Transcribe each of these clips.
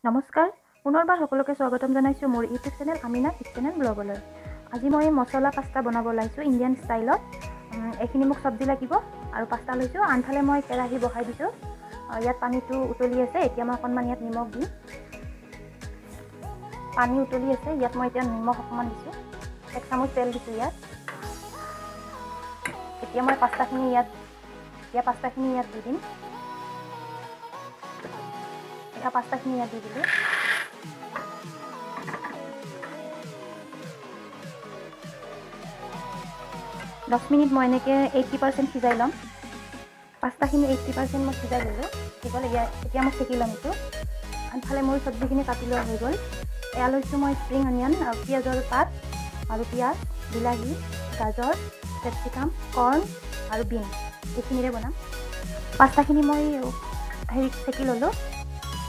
নমস্কাৰ পুনৰবাৰ সকলোকে স্বাগতম জনাইছোঁ মোৰ ইউটিউব চেনেল আমিনা কিচেন ব্লগলৈ। আজি মই মছলা পাস্তা বনাব ওলাইছোঁ ইণ্ডিয়ান ষ্টাইলত। এইখিনি মোক চব্জি লাগিব আৰু পাস্তা লৈছোঁ। আনফালে মই কেৰাহী বহাই দিছোঁ। ইয়াত পানীটো উতলি আছে। এতিয়া মই অকণমান ইয়াত নিমখ দিম। পানী উতলি আছে, ইয়াত মই এতিয়া নিমখ অকণমান দিছোঁ। 1 চামুচ তেল দিছোঁ ইয়াত। এতিয়া মই পাস্তাখিনি ইয়াত দি দিম। এতিয়া পাস্তাখিনি ইয়াত দি দিলোঁ। দহ মিনিট মই এনেকৈ 80% সিজাই ল'ম। পাস্তাখিনি 80% মই সিজাই ল'লোঁ। এতিয়া মই চেকি ল'ম এইটো। আনফালে মোৰ চব্জিখিনি কাটি লোৱা হৈ গ'ল। এয়া লৈছোঁ মই স্প্ৰিং অনিয়ন, পিঁয়াজৰ পাত আৰু পিঁয়াজ, বিলাহী, গাজৰ, কেপচিকাম, কৰ্ণ আৰু বিন এইখিনিৰে বনাম। পাস্তাখিনি মই চেকি ল'লোঁ।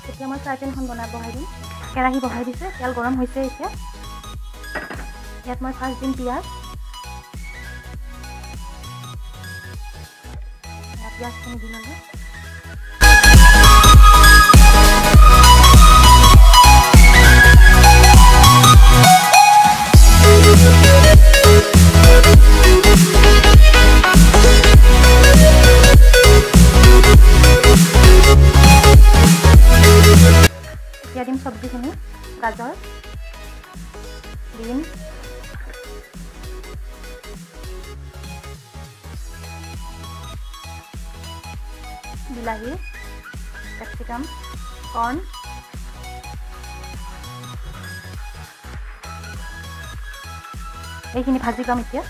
এতিয়া মই ফ্ৰাই পেনখন বহাই দিম। কেৰাহী বহাই দিছোঁ। তেল গৰম হৈছে এতিয়া। ইয়াত মই ফাৰ্ষ্ট দিম পিঁয়াজ। পিঁয়াজখিনি দি ল'লোঁ। এতিয়া দিম চব্জিখিনি, গাজৰ, বিন, বিলাহী, কেপচিকাম, কৰ্ণ, এইখিনি ভাজি ল'ম এতিয়া।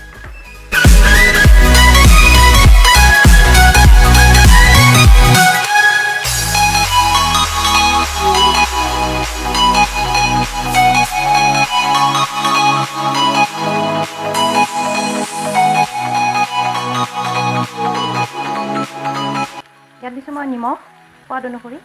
ইয়াত দিছোঁ মই নিমখ সোৱাদ অনুসৰি।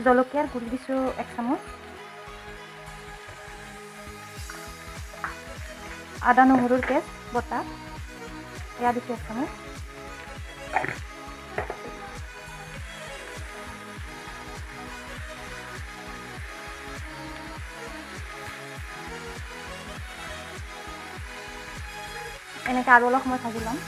জলকীয়াৰ গুড়ি দিছোঁ 1 চামুচ। আদা নহৰুৰ পেষ্ট বটা এয়া দিছোঁ 1 চামুচ। এনেকৈ আৰু অলপ সময় ভাজি ল'ম।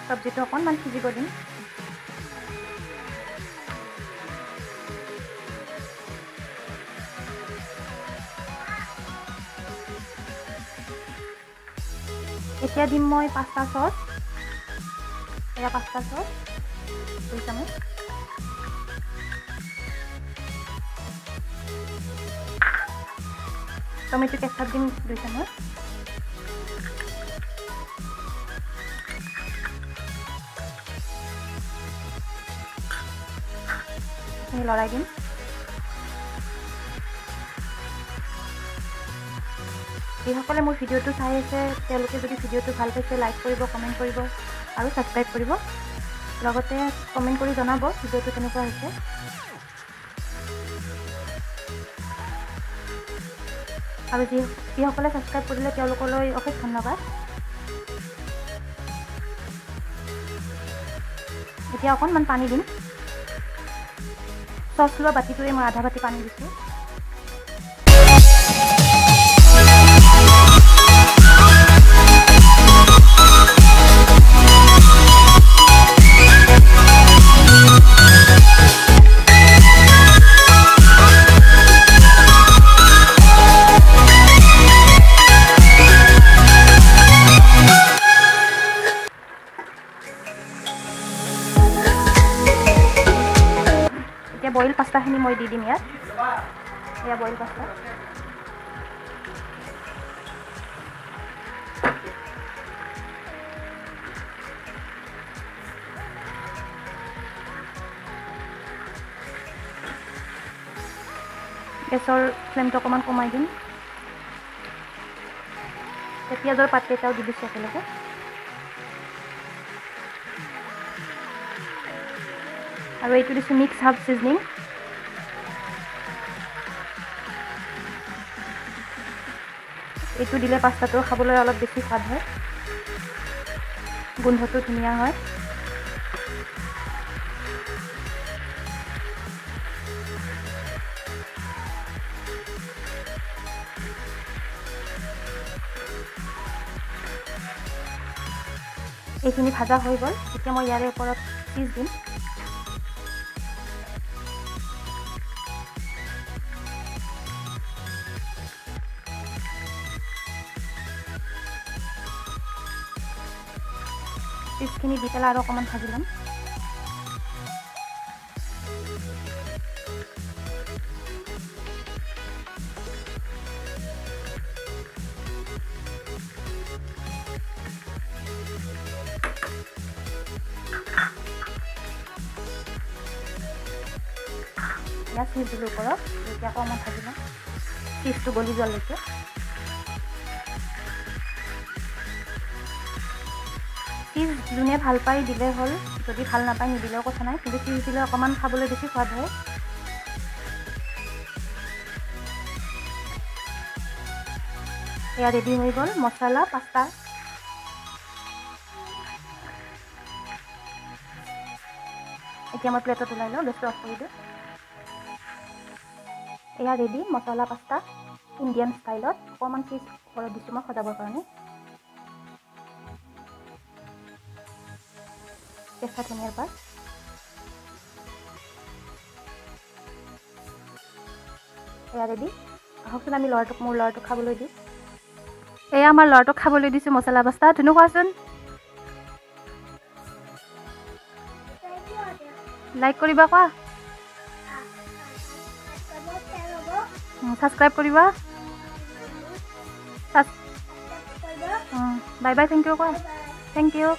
চব্জিটো অকণমান সিজিব দিম। এতিয়া দিম মই পাস্তা চচ। এয়া পাস্তা চচ 2 চামুচ। টমেটো কেচাপ দিম 2 চামুচ। এইখিনি লৰাই দিম। যিসকলে মোৰ ভিডিঅ'টো চাই আছে তেওঁলোকে যদি ভিডিঅ'টো ভাল পাইছে লাইক কৰিব, কমেণ্ট কৰিব আৰু ছাবস্ক্ৰাইব কৰিব। লগতে কমেণ্ট কৰি জনাব ভিডিঅ'টো কেনেকুৱা হৈছে। আৰু যিসকলে ছাবস্ক্ৰাইব কৰিলে তেওঁলোকলৈ অশেষ ধন্যবাদ। এতিয়া অকণমান পানী দিম। চচ লোৱা বাতিটোৰে মই আধা বাতি পানী দিছোঁ। এতিয়া বইল পাস্তাখিনি মই দি দিম ইয়াত। এয়া বইল পাস্তা। গেছৰ ফ্লেমটো অকণমান কমাই দিম। পিঁয়াজৰ পাতকেইটাও দি দিছোঁ একেলগে। আৰু এইটো দিছোঁ মিক্স হাৰ্ব চিজনিং। এইটো দিলে পাস্তাটো খাবলৈ অলপ বেছি সোৱাদ হয়, গোন্ধটো ধুনীয়া হয়। এইখিনি ভাজা হৈ গ'ল। এতিয়া মই ইয়াৰে ওপৰত চীজ দিম। চীজখিনি দি পেলাই আৰু অকণমান ভাজি ল'ম। ইয়াত চীজ দিলোঁ ওপৰত। এতিয়া অকণমান ভাজি ল'ম চীজটো গলি যোৱালৈকে। চীজ যোনে ভাল পাই দিলে হ'ল, যদি ভাল নাপায় নিদিলেও কথা নাই, কিন্তু চীজ দিলে অকণমান খাবলৈ বেছি সোৱাদ হয়। এয়া ৰেডি হৈ গ'ল মছলা পাস্তা। এতিয়া মই প্লেটত ওলাই লওঁ, গেছটো অফ কৰি দিওঁ। এয়া ৰেডি মছলা পাস্তা ইণ্ডিয়ান ষ্টাইলত। অকণমান চীজ ওপৰত দিছোঁ মই সজাবৰ কাৰণে। কেঁচা ধনিয়াৰ পাত। এয়া ৰেডি। আহকচোন আমি মোৰ ল'ৰাটোক খাবলৈ দিওঁ। এয়া আমাৰ ল'ৰাটোক খাবলৈ দিছোঁ মছলা পাস্তা। ধুনু খোৱাচোন। লাইক কৰিবা কোৱা, ছাবস্ক্ৰাইব কৰিবা। বাই বাই, থেংক ইউ কোৱা। Thank U.